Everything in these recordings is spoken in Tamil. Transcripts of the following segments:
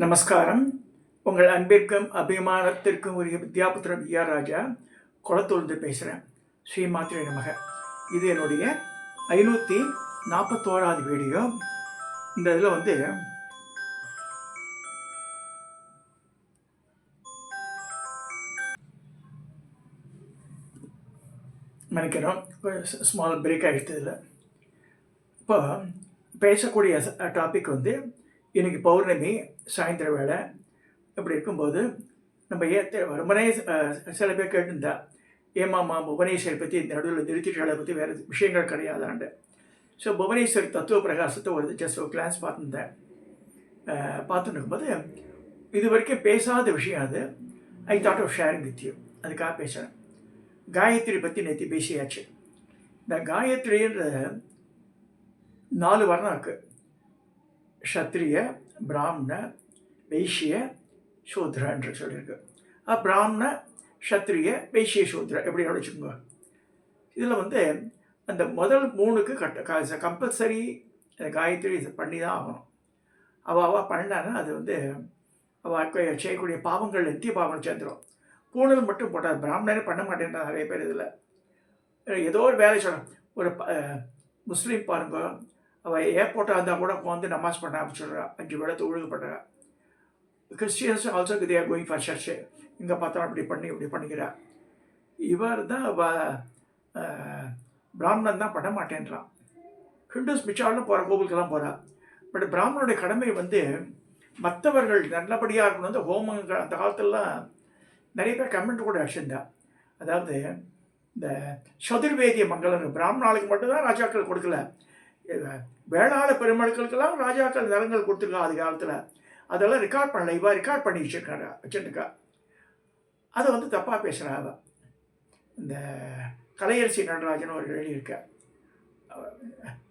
நமஸ்காரம். உங்கள் அன்பிற்கும் அபிமானத்திற்கும் உரிய வித்யாபுத்திரன் விஆர் ராஜா குளத்தூர்ந்து பேசுகிறேன். ஸ்ரீமாத்திரை நமக. இது என்னுடைய 541வது வீடியோ. இந்த இதில் நினைக்கிறோம் ஸ்மால் பிரேக் ஆகிடுது. இதில் இப்போ பேசக்கூடிய டாபிக் இன்றைக்கி பௌர்ணமி சாயந்தர வேலை. இப்படி இருக்கும்போது நம்ம ரொம்பனே சில பேர் கேட்டிருந்தா, ஏமாமா புவனேஸ்வரி பற்றி இந்த நடுவில் நிறுத்திகளை பற்றி வேறு விஷயங்கள் கிடையாதாண்டு. ஸோ புவனேஸ்வரி தத்துவ பிரகாசத்தை ஜஸ்ட் ஒரு கிளான்ஸ் பார்த்துட்டு இருக்கும்போது இது வரைக்கும் பேசாத விஷயம் அது. I thought of sharing with you. அதுக்காக பேசுகிறேன். காயத்ரி பற்றி நேற்று பேசியாச்சு. இந்த காயத்ரின்ற 4 வர்ணம் இருக்குது. க்ஷத்ரிய, பிராமண, வைஷ்ய, சூத்ரன்ற சொல்லியிருக்கு. பிராமண, க்ஷத்ரிய, வைஷ்ய, சூத்ர எப்படி வச்சுக்கோங்க. இதில் அந்த முதல் 3க்கு கம்பல்சரி காயத்ரி பண்ணி தான் ஆகணும். அவள் பண்ணான்னா அது அவள் செய்யக்கூடிய பாவங்கள் நித்திய பாவம் சேர்ந்துடும். பூணல் மட்டும் போட்டால் பிராமணரே பண்ண மாட்டேன்றா நிறைய பேர். இதில் ஏதோ ஒரு வேலை சொல்லணும். ஒரு முஸ்லீம் பாருங்க, அவள் ஏர்போர்ட்டாக இருந்தால் கூட நமாஸ் பண்ண ஆரம்பிச்சுடுறா, 5 வேளை ஒழுங்குப்படுறா. Christians also they are going for church. இங்கே பார்த்தா இப்படி பண்ணிக்கிறா. இவர் தான் பிராமணன் தான் பண்ண மாட்டேன்றான். ஹிந்துஸ் மிச்சாலும் போகிற கோவிலுக்கெல்லாம் போகிறா. பட் பிராமணனுடைய கடமை மற்றவர்கள் நல்லபடியாக இருக்கணும். ஹோமங்கள் அந்த காலத்திலலாம் நிறைய பேர் கமெண்ட் கூட அடிச்சிருந்தா. அதாவது இந்த சதுர்வேதிய மங்களம் பிராமணாளுக்கு மட்டும்தான் ராஜாக்கள் கொடுக்கல, வேளாள பெருமக்களுக்கெல்லாம் ராஜாக்கள் நிலங்கள் கொடுத்துருக்கா அது காலத்தில். அதெல்லாம் ரெக்கார்ட் பண்ணல, இவா ரெக்கார்ட் பண்ணி வச்சுருக்கா. அதை தப்பாக பேசுகிறா. அவள் இந்த கலையரசி நடராஜன் ஒரு எழுதியிருக்க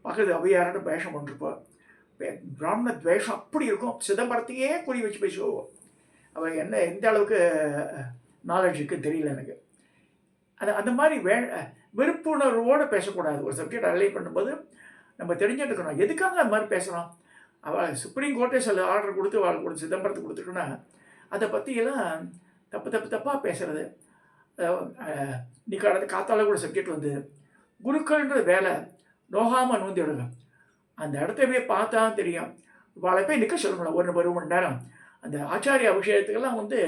பக்கத்து அவையாரன்னு வேஷம் பண்ணிருப்போம். பிராமண துவேஷம் அப்படி இருக்கும். சிதம்பரத்தையே குறி வச்சு பேசுவோம். அவள் என்ன எந்த அளவுக்கு நாலேஜ் இருக்குன்னு தெரியல எனக்கு. அந்த மாதிரி விருப்புணர்வோடு பேசக்கூடாது. ஒரு சப்ஜெக்ட் அலைன் பண்ணும்போது நம்ம தெரிஞ்சுட்டுக்கணும் எதுக்காக அந்த மாதிரி பேசலாம். அவள் சுப்ரீம் கோர்ட்டே சில ஆர்டர் கொடுத்து அவளுக்கு சிதம்பரத்துக்கு கொடுத்துருக்குன்னா அதை பற்றியெல்லாம் தப்பாக பேசுகிறது. நீ காத்தால கூட சப்ஜெக்ட் குருக்கள்ன்ற வேலை நோகாமல் நோந்தி விடுங்க. அந்த இடத்த போய் பார்த்தா தெரியும். அவளை போய் நிற்க சொல்லணும் 1 மணி நேரம். அந்த ஆச்சாரிய அபிஷேகத்துக்கெல்லாம் 6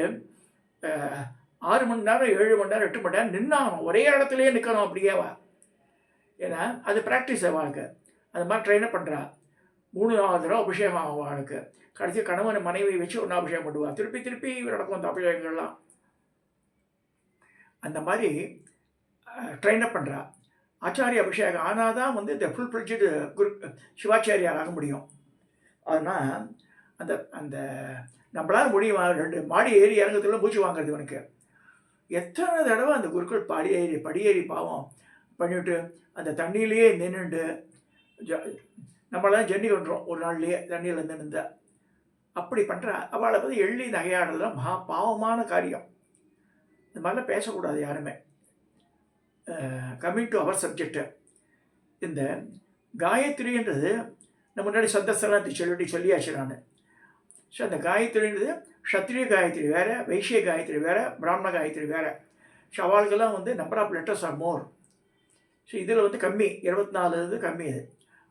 மணி நேரம் 7 மணி நேரம் 8 மணி நேரம் நின்னாகணும். ஒரே இடத்துலையே நிற்கணும் அப்படியேவா. ஏன்னா அது ப்ராக்டிஸ் அவளுக்கு. அது மாதிரி ட்ரெயினப் பண்ணுறா. 3-4 தடவை அபிஷேகம் ஆகும் அவளுக்கு. கடைசி கணவனை மனைவி வச்சு ஒன்றா அபிஷேகம் பண்ணுவாள். திருப்பி நடக்கும் அந்த அபிஷேகங்கள்லாம். அந்த மாதிரி ட்ரெயினப் பண்ணுறா. ஆச்சாரிய அபிஷேகம் ஆனால் தான் இந்த ஃபுல் ஃப்ளெட்ஜ்டு சிவாச்சாரியார் ஆக முடியும். அதனால் அந்த நம்மளால் முடியும். 2 மாடி ஏறி இறங்கத்துல மூச்சு வாங்குறது இவனுக்கு. எத்தனை தடவை அந்த குருக்கள் படியேறி பாவம் பண்ணிவிட்டு அந்த தண்ணியிலேயே நின்றுண்டு நம்மளாம் ஜன்னி பண்ணுறோம். ஒரு நாள்லேயே தண்ணியில் நின்று அப்படி பண்ணுறா. அவளை எள்ளி நகையாடுறதுலாம் பாவமான காரியம். இந்த மாதிரிலாம் பேசக்கூடாது யாருமே. கம்மிங் டு அவர் சப்ஜெக்டு, இந்த காயத்ரின்றது நம்ம முன்னாடி சந்தஸ்தெல்லாம் சொல்லியாச்சு நான். ஸோ அந்த காயத்ரின்றது க்ஷத்ரிய காயத்ரி வேறு, வைஷ்ய காயத்ரி வேறு, பிராமண காயத்ரி வேறு. ஸோ அவளுக்கெல்லாம் number of letters are more. So இதில் கம்மி 24 கம்மி இது.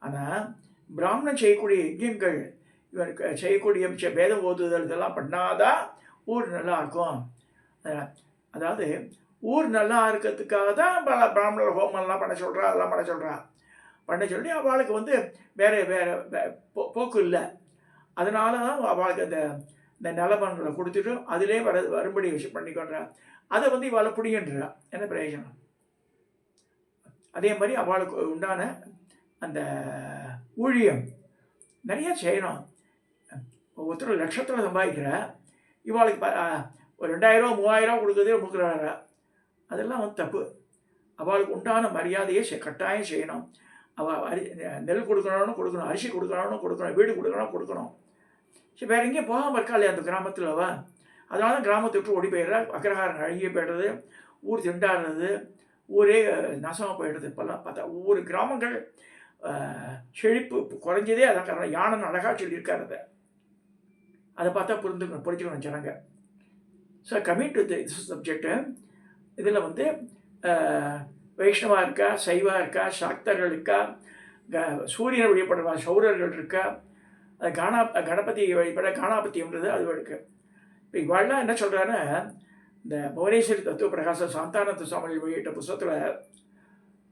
ஆனால் பிராமணன் செய்யக்கூடிய யஜ்யங்கள், இவனுக்கு செய்யக்கூடிய வேதம் ஓதுதல் இதெல்லாம் பண்ணாதான் ஊர் நல்லா இருக்கும். அதாவது ஊர் நல்லா இருக்கிறதுக்காக தான் பிராமணர் ஹோமெல்லாம் பண்ண சொல்கிறா, அதெல்லாம் பண்ண சொல்லி அவளுக்கு வேறு போக்கு இல்லை. அதனால தான் அவளுக்கு இந்த நிலமங்களை கொடுத்துட்டு அதிலே வரும்படி வச்சு பண்ணிக்கொண்டா. அதை இவளை பிடிங்கன்றா. என்ன பிரயோஜனம்? அதே மாதிரி அவளுக்கு உண்டான அந்த ஊழியம் நிறைய செய்யணும். ஒருத்தர் லட்சத்தில் சம்பாதிக்கிற இவளுக்கு ஒரு 2000 3000 கொடுக்குறதே கொடுக்குறாரு. அதெல்லாம் தப்பு. அவளுக்கு உண்டான மரியாதையை கட்டாயம் செய்யணும். அவள் நெல் கொடுக்கணும், அரிசி கொடுக்கணும், வீடு கொடுக்கணும். சரி, வேறு எங்கேயும் போகாமல் இருக்கா இல்லையா அந்த கிராமத்தில் அவள். அதனால தான் கிராமத்தை விட்டு ஓடி போயிடுறா. அக்ரஹாரம் அழுகிய போய்டுறது, ஊர் திண்டாடுறது, ஊரே நாசமாக போயிடுறது. இப்போல்லாம் பார்த்தா ஒவ்வொரு கிராமங்கள் செழிப்பு குறைஞ்சதே அதான் காரணம். யானை அழகாக சொல்லியிருக்காரு அதை. அதை பார்த்தா புரிஞ்சுக்கணும் ஜனங்க. So coming to this subject, இதில் வந்து வைஷ்ணவா இருக்கா, சைவா இருக்கா, சாக்தர்கள் இருக்கா, சூரியனை வழிபடுற சௌரர்கள் இருக்கா, கணபதி வழிபட காணாபத்தியம்ன்றது அது இருக்குது. இப்போ இவாள்லாம் என்ன சொல்கிறாருன்னா, இந்த புவனேஸ்வரி தத்துவ பிரகாச சாந்தானந்த சுவாமி வெளியிட்ட புத்தகத்தில்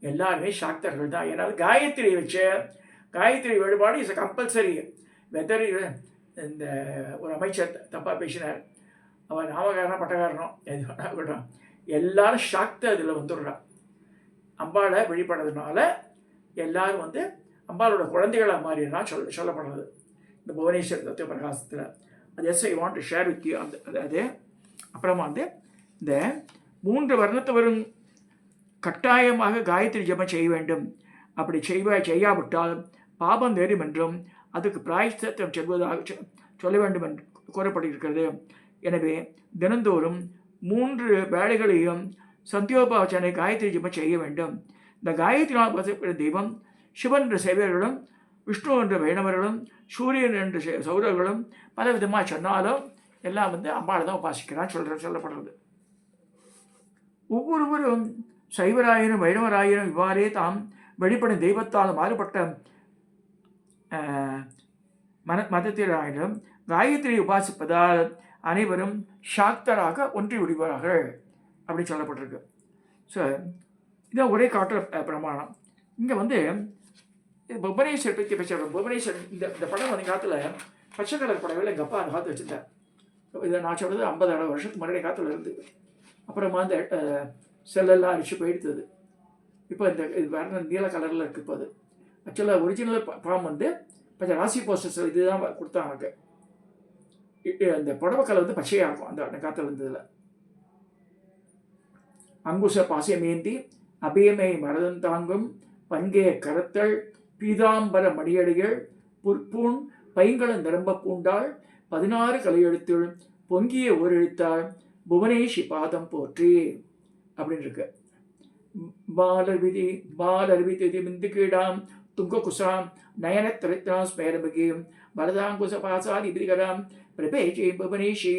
எல்லாருமே சாக்தர்கள் தான். ஏன்னா காயத்ரி வச்சு காயத்ரி வழிபாடு இஸ் கம்பல்சரி. வெதர் இந்த ஒரு அமைச்சர் தப்பாக பேசினார், அவன் நாமகாரணம் பட்டகாரணம் எது வேணாம், எல்லாரும் சாக்த அதில் வந்துடுறான். அம்பாளை வழிபடுறதுனால எல்லாரும் வந்து அம்பாளோட குழந்தைகளாக மாறினா சொல்லப்படுறது இந்த புவனேஸ்வரி தத்துவ பிரகாசத்தில். அது as I want to share with you. அது அப்புறமா வந்து இந்த 3 வர்ணத்தவரும் கட்டாயமாக காயத்ரி ஜபம் செய்ய வேண்டும். அப்படி செய்யாவிட்டால் பாபம் நேரும் என்றும் அதுக்கு பிராயஷ்சித்தம் செல்வதாக சொல்ல வேண்டும் என்று கூறப்பட்டிருக்கிறது. எனவே தினந்தோறும் 3 வேளைகளையும் சந்தியோபாசனை காயத்ரி ஜபம் செய்ய வேண்டும். இந்த காயத்ரினால் வசப்படும் தெய்வம் சிவன் என்ற சேவர்களும், விஷ்ணு என்ற வைணவர்களும், சூரியன் என்ற சௌரர்களும் பல விதமாக சொன்னாலும் எல்லாம் வந்து அம்பாளை தான் உபாசிக்கிறான் சொல்லப்படுறது. ஒவ்வொருவரும் சைவராயினும் வைணவராயினும் இவ்வாறே தாம் வெளிப்படும் தெய்வத்தால் மாறுபட்ட மதத்திலாயினும் காயத்ரி உபாசிப்பதால் அனைவரும் சாக்தராக ஒன்றி விடுவார்கள் அப்படின்னு சொல்லப்பட்டிருக்கு. ஸோ இதான் ஒரே காட்டுற பிரமாணம். இங்கே வந்து புவனேஸ்வர் பற்றி பேசுகிறோம். புவனேஸ்வர் இந்த படம் வந்து காலத்தில் பச்சை கலர் படவில் எங்கள் அப்பா அந்த காலத்து வச்சுருந்தேன். இதை நான் சொல்கிறது 50-60 வருஷத்துக்கு முன்னாடி காலத்தில் இருந்து. அப்புறமா அந்த செல்லெல்லாம் அடித்து போயிடுத்தது. இப்போ இந்த இது வேறு நீல கலரில் இருக்குது. இப்போ அது ஆக்சுவலாக ஒரிஜினல் படம் வந்து கொஞ்சம் ராசி போஸ்டர்ஸ் இதுதான் கொடுத்தாங்க. அந்த புடவை கலர் வந்து பச்சையாக இருக்கும் அந்த காலத்தில் இருந்ததில். அங்குச பாசமேந்தி அபியமை மரதம் தாங்கும் பங்கே கரத்தள் பீதாம்பர மடியடிகள் புற்பூண் பைங்களம் நிரம்ப பூண்டாள் 16 கலையெழுத்துள் பொங்கிய ஓர் எழுத்தாள் புவனேஷி பாதம் போற்றி அப்படின்னு இருக்கு. பாலர்விதி மிந்து கீடாம் துங்க குசாம் நயன திரைத்தான் ஸ்மேரபகியும் பரதாங்குச பாசாதி பிரிகராம் பிரபேஷி புவனேஷி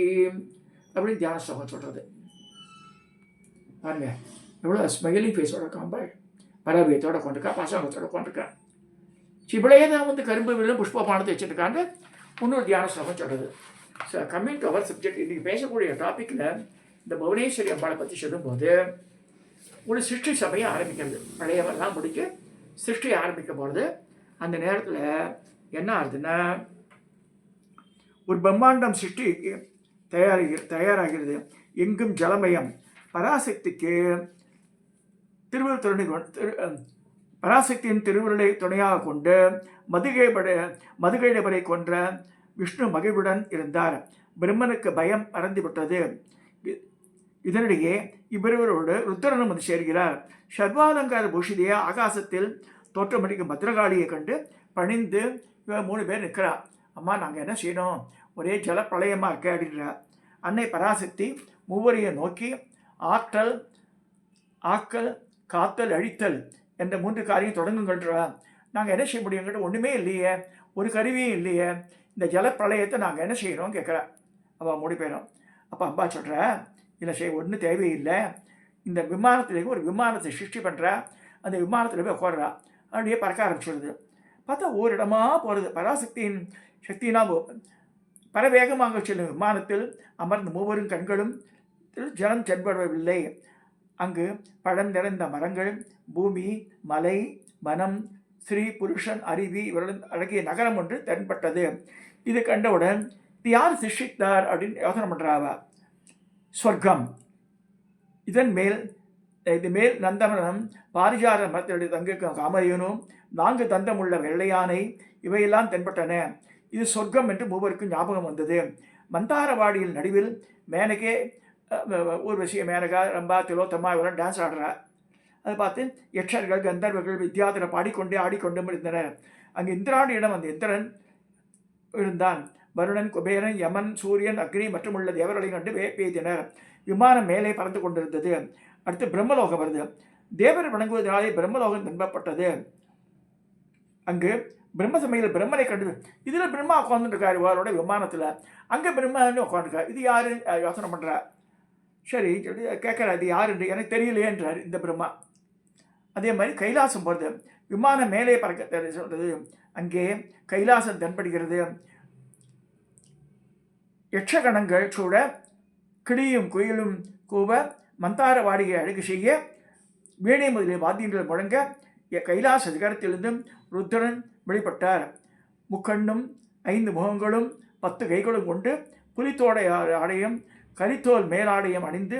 அப்படின்னு தியான ஸ்லோகம் சொல்கிறது. பாருங்க எவ்வளோ ஸ்மைலிங் ஃபேஸோட காம்பாள் பரவியத்தோட கொண்டிருக்கா, பாசாங்கத்தோட கொண்டிருக்கா. சிவளையே தான் வந்து கரும்பு வில்லும் புஷ்பபானத்தை வச்சுருக்காங்க. இன்னொரு தியான ஸ்லோகம் சொல்கிறது. So coming to our subject, இன்றைக்கி பேசக்கூடிய டாப்பிக்கில் இந்த புவனேஸ்வரி அம்பாளை பற்றி சொல்லும்போது ஒரு சிருஷ்டி சபையை ஆரம்பிக்கிறது. பழையவெல்லாம் முடிச்சு சிருஷ்டி ஆரம்பிக்க போகிறது. அந்த நேரத்தில் என்ன ஆகுதுன்னா, ஒரு பிரம்மாண்டம் சிருஷ்டிக்கு தயாராகிறது. எங்கும் ஜலமயம். பராசக்திக்கு பராசக்தியின் திருவுருளை துணையாக கொண்டு மதுகைடபரை கொன்ற விஷ்ணு மகிழ்வுடன் இருந்தார். பிரம்மனுக்கு பயம் மறந்துவிட்டது. இதனிடையே இவ்விருவரோடு ருத்ரனும் வந்து சேர்கிறார். சர்வாலங்கார பூஷிதைய ஆகாசத்தில் தோற்றமளிக்கும் பத்ரகாளியை கண்டு பணிந்து 3 பேர் நிற்கிறார். அம்மா நாங்கள் என்ன செய்யணும், ஒரே ஜல பிரளயமாக இருக்க அப்படின்றார். அன்னை பராசக்தி மூவரையும் நோக்கி ஆக்கல் காத்தல் அழித்தல் என்ற 3 காரியம் தொடங்குங்கள்ன்றார். நாங்கள் என்ன செய்ய முடியுங்கிட்ட ஒன்றுமே இல்லையே, ஒரு கருவியும் இல்லையே, இந்த ஜல பிரளயத்தை நாங்கள் என்ன செய்யணும் கேட்குறா. அவள் 3 பேரும். அப்போ அம்பா சொல்கிற, இல்லை செய்ய ஒன்றும் தேவையில்லை, இந்த விமானத்துலேயும் ஒரு விமானத்தை சிருஷ்டி பண்ணுறா, அந்த விமானத்தில் போய் உட்கார்றா, அப்படியே பறக்க ஆரம்பிச்சுடுது. பார்த்தா ஒரு இடமா போகிறது. பராசக்தியின் சக்தினா பரவேகமாக செல்லும் விமானத்தில் அமர்ந்த 3 கண்களும் ஜலம் தென்படவில்லை. அங்கு பழம் நிறைந்த மரங்கள், பூமி, மலை, வனம், ஸ்ரீ புருஷன், அருவி இவருடன் அழகிய நகரம் ஒன்று தென்பட்டது. இது கண்டவுடன் இது யார் சிருஷ்டித்தார் அப்படின்னு யோசனை பண்ணுறாவ. ஸ்வர்க்கம். இது மேல் நந்தவனம், பாரிஜார மரத்தினுடைய தங்கிருக்கும் காமதேனும், 4 தந்தமுள்ள வெள்ளையானை இவையெல்லாம் தென்பட்டன. இது சொர்க்கம் என்று 3 ஞாபகம் வந்தது. மந்தாரவாடியில் நடுவில் மேனகே ஊர்வசி, மேனகா, ரம்பா, திலோத்தமா இவரெல்லாம் டான்ஸ் ஆடுறா. அதை பார்த்து யட்சர்கள், கந்தர்வர்கள் வித்யாதரை பாடிக்கொண்டே ஆடிக்கொண்டும் இருந்தனர். அங்கே இந்திராணியிடம் அந்த இந்திரன் இருந்தான். வருணன், குபேரன், யமன், சூரியன், அக்னி மற்றும் உள்ள தேவர்களையும் கண்டு பேய்தினர். விமானம் மேலே பறந்து கொண்டிருந்தது. அடுத்து பிரம்மலோகம் வருது. தேவர் வணங்குவதனாலே பிரம்மலோகம் துன்பப்பட்டது. அங்கு பிரம்ம சமயத்தில் பிரம்மனை கண்டு இதில் பிரம்மா உட்காந்துருக்காரு இவரோட விமானத்தில், அங்கே பிரம்மன்னு உட்காந்துருக்காரு. இது யாரு யோசனை பண்ணுறா. சரி சொல்லி கேட்குறா, இது யாருன்னு எனக்கு தெரியலையேன்றார் இந்த பிரம்மா. அதே மாதிரி கைலாசம் போகிறது, விமானம் மேலே பறக்க சொல்கிறது, அங்கே கைலாசம் தென்படுகிறது. யட்சகணங்கள் சூட, கிளியும் குயிலும் கூவ, மந்தார வாடிகை அழகு செய்ய, வீணை முதலிய வாத்தியங்கள் முழங்க கைலாச சிகரத்திலிருந்தும் ருத்ரன் வெளிப்பட்டார். முக்கண்ணும் 5 முகங்களும் 10 கைகளும் கொண்டு புலித்தோடை ஆடையும் கரித்தோல் மேலாடையும் அணிந்து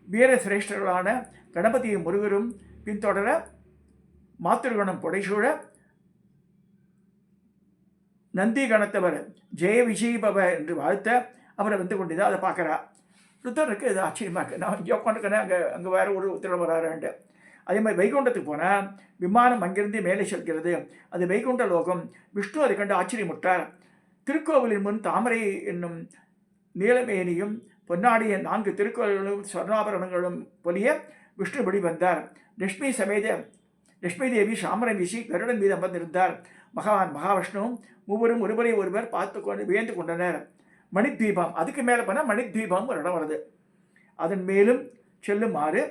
வீர சிரேஷ்டர்களான கணபதியும் முருகரும் பின்தொடர மாத்திருகணம் புடைசூழ நந்தி கணத்தவர் ஜெய விஜயபவ என்று வாழ்த்த அவரை வந்து கொண்டுதான் அதை பார்க்குறா. ருத்ரனுக்கு இது ஆச்சரியமாக இருக்குது. நான் இங்கே உட்காந்துருக்கேன், அங்கே வேறு ஒரு உத்திரம் வராருன்ட்டு. அதே மாதிரி வைகுண்டத்துக்கு போனால் விமானம் அங்கிருந்து மேலே செல்கிறது. அது வைகுண்ட லோகம். விஷ்ணு அதை கண்டு ஆச்சரியமுட்டார். திருக்கோவிலின் முன் தாமரை என்னும் நீலமேனியும் பொன்னாடிய 4 திருக்கோவில்களும் சொர்ணாபரணங்களும் பொலிய விஷ்ணு வெளிவந்தார். லட்சுமி தேவி சாமரம் வீசி கருடன் மீது அமர்ந்திருந்தார். பகவான் மகாவிஷ்ணுவும் மூவரும் ஒருவரை ஒருவர் பார்த்து கொண்டு வியந்து கொண்டனர். மணித்வீபம், அதுக்கு மேலே போனால் மணித்வீபம் ஒரு இடம் வருது. அதன் மேலும் செல்லுமாறு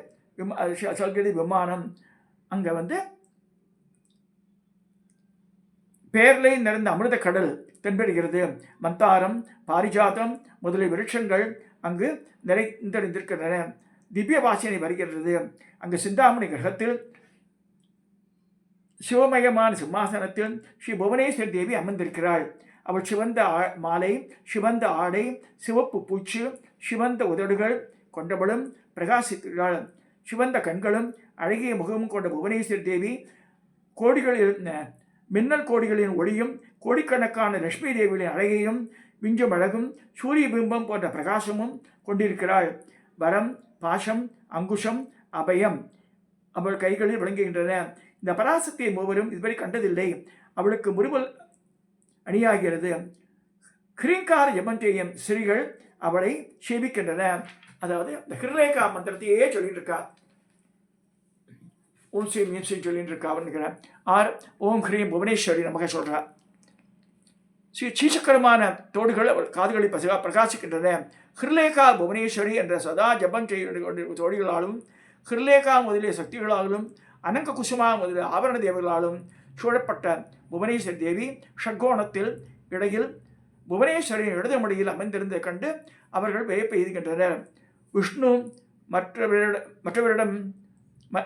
சொல்கிறது விமானம். அங்கே வந்து பேர்லை நிறைந்த அமிர்த கடல் தென்படுகிறது. மந்தாரம், பாரிஜாதம் முதலிய விருட்சங்கள் அங்கு நிறைந்திருக்கின்றன. திவ்ய வாசனை வருகிறது. அங்கு சிந்தாமணி கிரகத்தில் சிவமயமான சிம்மாசனத்தில் ஸ்ரீ புவனேஸ்வரி தேவி அமர்ந்திருக்கிறாள். அவள் சிவந்த மாலை, சிவந்த ஆடை, சிவப்பு பூச்சு, சிவந்த உதடுகள் கொண்டவளும் பிரகாசிக்கிறாள். சிவந்த கண்களும் அழகிய முகமும் கொண்ட புவனேஸ்வரி தேவி கோடிகளில் மின்னல் கோடிகளின் ஒளியும் கோடிக்கணக்கான லட்சுமி தேவியின் அழகையும் விஞ்சும் அழகும் சூரிய பிம்பம் போன்ற பிரகாசமும் கொண்டிருக்கிறாள். வரம், பாசம், அங்குஷம், அபயம் அவள் கைகளில் விளங்குகின்றன. இந்த பராசக்தியை மூவரும் இதுவரை கண்டதில்லை. அவளுக்கு முறுவல் அணியாகிறது. கிரீங்கார ஜபம் செய்யும் ஸ்ரீகள் அவளை சேவிக்கின்றன. அதாவது இந்த ஹிருலேகா மந்திரத்தையே சொல்லிட்டு இருக்கா. ஓம் ஸ்ரீ மீன் ஸ்ரீ சொல்லிட்டு இருக்கா அவனுக்கிறேன். ஓம் ஹ்ரீம் புவனேஸ்வரி நமக்கு சொல்றா. ஸ்ரீ சீசக்கரமான தோடுகள் அவள் காதுகளை பிரகாசிக்கின்றன. ஹிருலேகா புவனேஸ்வரி என்ற சதா ஜபம் செய்ய தோடிகளாலும் ஹிருலேகா முதலிய சக்திகளாலும் அனங்க குசுமா முதலிய ஆபரண தேவர்களாலும் சூழப்பட்ட புவனேஸ்வரி தேவி ஷட்கோணத்தில் இடையில் புவனேஸ்வரின் இடது மடியில் அமைந்திருந்ததை கண்டு அவர்கள் வியப்பு எய்துகின்றனர். விஷ்ணு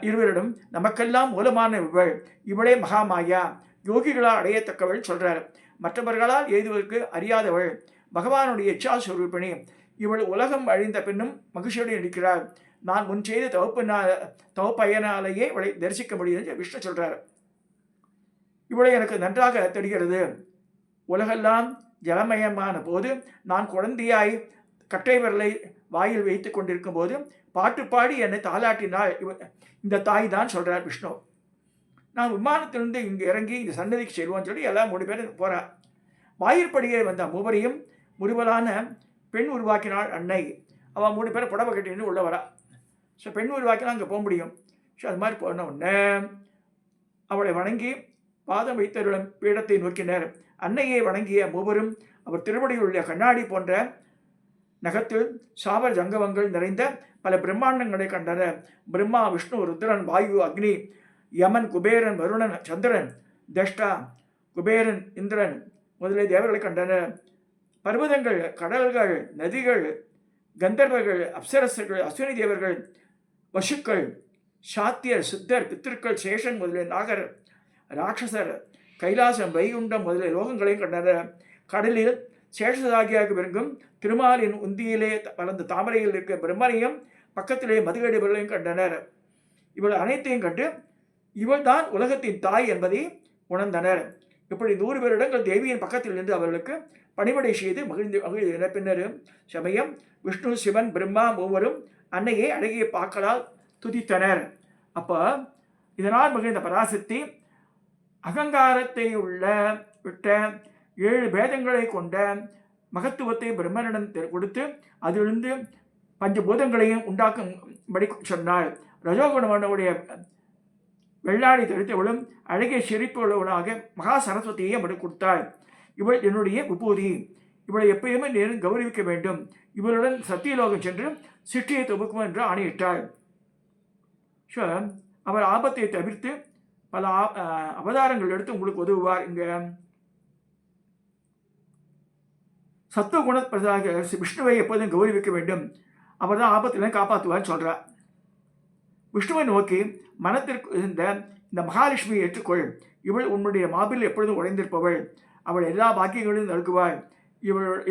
இருவரிடம் நமக்கெல்லாம் மூலமான இவளே மகாமாயா, யோகிகளால் அடையத்தக்கவள் சொல்றார். மற்றவர்களால் எய்துவதற்கு அறியாதவள், பகவானுடைய இச்சாஸ்வரூபிணி. இவள் உலகம் அழிந்த பின்னும் மகிழ்ச்சியுடன் இருக்கிறார். நான் முன் செய்த தவப்பயனாலேயே இவளை தரிசிக்க முடியும் என்று விஷ்ணு சொல்றார். இவளை எனக்கு நன்றாக தெரிகிறது. உலகெல்லாம் ஜலமயமான போது நான் குழந்தையாய் கட்டை விரலை வாயில் வைத்து கொண்டிருக்கும் போது பாட்டு பாடி என்னை தாலாட்டினாள் இந்த தாய் தான் சொல்கிறார் விஷ்ணு. நான் விமானத்திலிருந்து இங்கே இறங்கி இந்த சன்னதிக்கு செல்வோன்னு சொல்லி எல்லாம் 3 பேர் போகிறார். வாயிற்படியே வந்த மூவரையும் முறுவலான பெண் உருவாக்கினாள் அன்னை. அவள் 3 பேரை புடவை கட்டின்னு உள்ள வரா. ஸோ பெண் உருவாக்கினா அங்கே போக முடியும். ஸோ அது மாதிரி போன உடனே அவளை வணங்கி பாதம் வைத்தருளும் பீடத்தை நோக்கினர். அன்னையை வணங்கிய மூவரும் அவர் திருவடியில் உள்ள கண்ணாடி போன்ற நகத்தில் சாபர் ஜங்கவங்கள் நிறைந்த பல பிரம்மாண்டங்களை கண்டனர். பிரம்மா, விஷ்ணு, ருத்ரன், வாயு, அக்னி, யமன், குபேரன், வருணன், சந்திரன், தஷ்டா, குபேரன், இந்திரன் முதலிய தேவர்களை கண்டனர். பர்வதங்கள், கடல்கள், நதிகள், கந்தர்வர்கள், அப்சரசர்கள், அஸ்வினி தேவர்கள், வசுக்கள், சாத்தியர், சித்தர், பித்திருக்கள், சேஷன் முதலிய நாகர், ராட்சசர், கைலாசம், வைகுண்டம் முதலிய லோகங்களையும் கண்டனர். கடலில் சேஷசாகியாக விருங்கும் திருமாலின் உந்தியிலே வளர்ந்த தாமரையில் இருக்க பிரம்மனையும் பக்கத்திலே மதுகடிவர்களையும் கண்டனர். இவள் அனைத்தையும் கண்டு இவள் தான் உலகத்தின் தாய் என்பதை உணர்ந்தனர். இப்படி 100 வருடங்கள் தேவியின் பக்கத்தில் நின்று அவர்களுக்கு பணிவிடை செய்து மகிழ்ந்த பின்னர் சமயம் விஷ்ணு, சிவன், பிரம்மா மூவரும் அன்னையை அழகிய பாக்களால் துதித்தனர். அப்போ இதனால் மகிழ்ந்த பராசக்தி அகங்காரத்தை விட்ட 7 பேதங்களை கொண்ட மகத்துவத்தை பிரம்மனிடம் கொடுத்து அதிலிருந்து பஞ்சபூதங்களையும் உண்டாக்கும்படி சொன்னாள். ரஜோகுணனுடைய வெள்ளாடி தடுத்தவளும் அழகிய சிரிப்பு உள்ளவளாக மகா சரஸ்வதியை அவளுக்கு கொடுத்தாள். இவள் என்னுடைய விபூதி, இவளை எப்பயுமே நேரம் கௌரவிக்க வேண்டும், இவளுடன் சத்தியலோகம் சென்று சிற்றியை துவக்கும் என்று ஆணையிட்டாள். ஸோ அவர் ஆபத்தை தவிர்த்து பல அவதாரங்கள் எடுத்து உங்களுக்கு உதவுவார். இங்கே சத்துவ குணப்பதாக விஷ்ணுவை எப்போதும் கௌரவிக்க வேண்டும், அவர் தான் ஆபத்தில் காப்பாற்றுவார்னு சொல்கிறார். விஷ்ணுவை நோக்கி மனத்திற்கு இருந்த இந்த மகாலட்சுமியை ஏற்றுக்கொள், இவள் உன்னுடைய மார்பில் எப்பொழுதும் உடைந்திருப்பவள், அவள் எல்லா பாக்கியங்களையும் நல்குவாள்,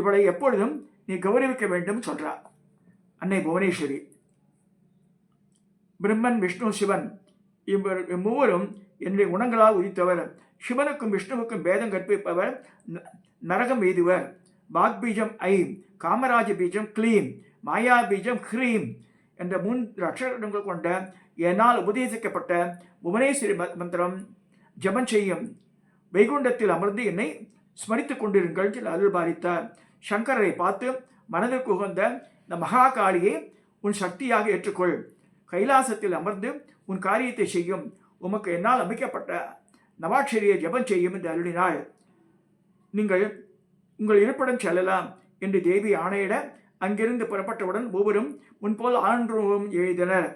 இவளை எப்பொழுதும் நீ கௌரவிக்க வேண்டும் சொல்கிறார் அன்னை புவனேஸ்வரி. பிரம்மன் விஷ்ணு சிவன் இவர் மூவரும் என்னுடைய குணங்களால் உதித்தவர். சிவனுக்கும் விஷ்ணுவுக்கும் பேதம் கற்பிப்பவர், நரகம் எய்துவர். வாக்பீஜம் ஐம், காமராஜ பீஜம் க்ளீம், மாயா பீஜம் ஹ்ரீம் என்ற 3 அக்ஷரங்கள் கொண்ட என்னால் உபதேசிக்கப்பட்ட புவனேஸ்வரி மந்திரம் ஜபம் செய்யும் வைகுண்டத்தில் அமர்ந்து என்னை ஸ்மரித்துக் கொண்டிருங்கள் என்று அருள் பாலித்தார். சங்கரரை பார்த்து மனதிற்கு உகந்த இந்த மகாகாளியை உன் சக்தியாக ஏற்றுக்கொள், கைலாசத்தில் அமர்ந்து உன் காரியத்தை செய்யும், உமக்கு என்னால் அமைக்கப்பட்ட நவாட்சரியை ஜபம் செய்யும் என்று அருளினாள். நீங்கள் உங்கள் இருப்பிடம் செல்லலாம் என்று தேவி ஆணையிட அங்கிருந்து புறப்பட்டவுடன் ஒவ்வொரும் முன்போல் ஆன்றும் எழுதினர்.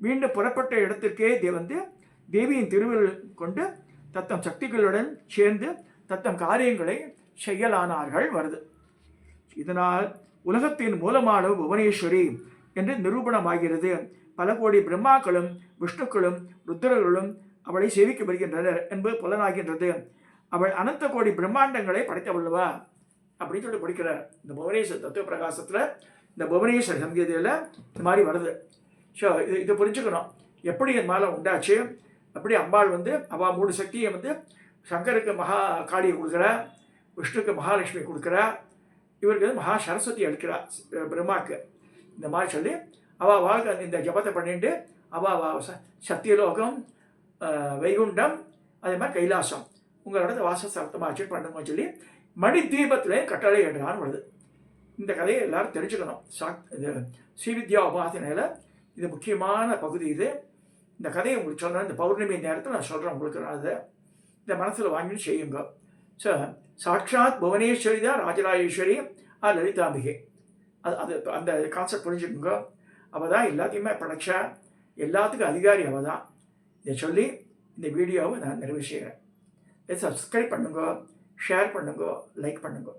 மீண்டும் புறப்பட்ட இடத்திற்கே வந்து தேவியின் திருவிழல் கொண்டு தத்தம் சக்திகளுடன் சேர்ந்து தத்தம் காரியங்களை செய்யலானார்கள் வருது. இதனால் உலகத்தின் மூலமான புவனேஸ்வரி என்று நிரூபணமாகிறது. பல கோடி பிரம்மாக்களும் விஷ்ணுக்களும் ருத்ரர்களும் அவளை சேவிக்க வருகின்றனர் என்பது புலனாகின்றது. அவள் அனந்த கோடி பிரம்மாண்டங்களை படைத்தவள்வா அப்படின்னு சொல்லி படிக்கிறார். இந்த புவனேஸ்வர் தத்துவ பிரகாசத்தில் இந்த புவனேஸ்வர் சங்கீதையில் இந்த மாதிரி வருது. ஸோ இதை புரிஞ்சுக்கணும். எப்படி என் மேலே உண்டாச்சு, அப்படி அம்பாள் வந்து அவள் 3 சக்தியை வந்து சங்கருக்கு மகா காளியை கொடுக்குறா, விஷ்ணுக்கு மகாலட்சுமி கொடுக்குறா, இவருக்கு மகா சரஸ்வதி அளிக்கிறா பிரம்மாவுக்கு. இந்த மாதிரி சொல்லி அவள் வாழ்க்கை இந்த ஜபத்தை பண்ணிட்டு அவள் சத்தியலோகம், வைகுண்டம், அதே மாதிரி கைலாசம் உங்களோட வாசஸ்தலமாச்சு பண்ணுங்கன்னு சொல்லி மணி தீபத்தில் கட்டளை என்றான்னு வருது. இந்த கதையை எல்லாரும் தெரிஞ்சுக்கணும். இது ஸ்ரீவித்யா உபாசனையில் இது முக்கியமான பகுதி. இது இந்த கதையை உங்களுக்கு சொல்கிறேன். இந்த பௌர்ணமி நேரத்தில் நான் சொல்கிறேன் உங்களுக்கு. நான் அதை இந்த மனசில் வாங்கிட்டு செய்யுங்க. ஸோ சாட்சாத் புவனேஸ்வரி தான் ராஜராஜேஸ்வரி லலிதாம்பிகை. அது அந்த கான்செப்ட் புரிஞ்சுக்கோங்க. அவள் தான் எல்லாத்தையுமே படைச்சா, எல்லாத்துக்கும் அதிகாரி அவள் தான். இதை சொல்லி இந்த வீடியோவை நான் நிறைவு செய்கிறேன். சப்ஸ்கிரைப் பண்ணுங்க, ஷேர் பண்ணுங்க, லைக் பண்ணுங்க.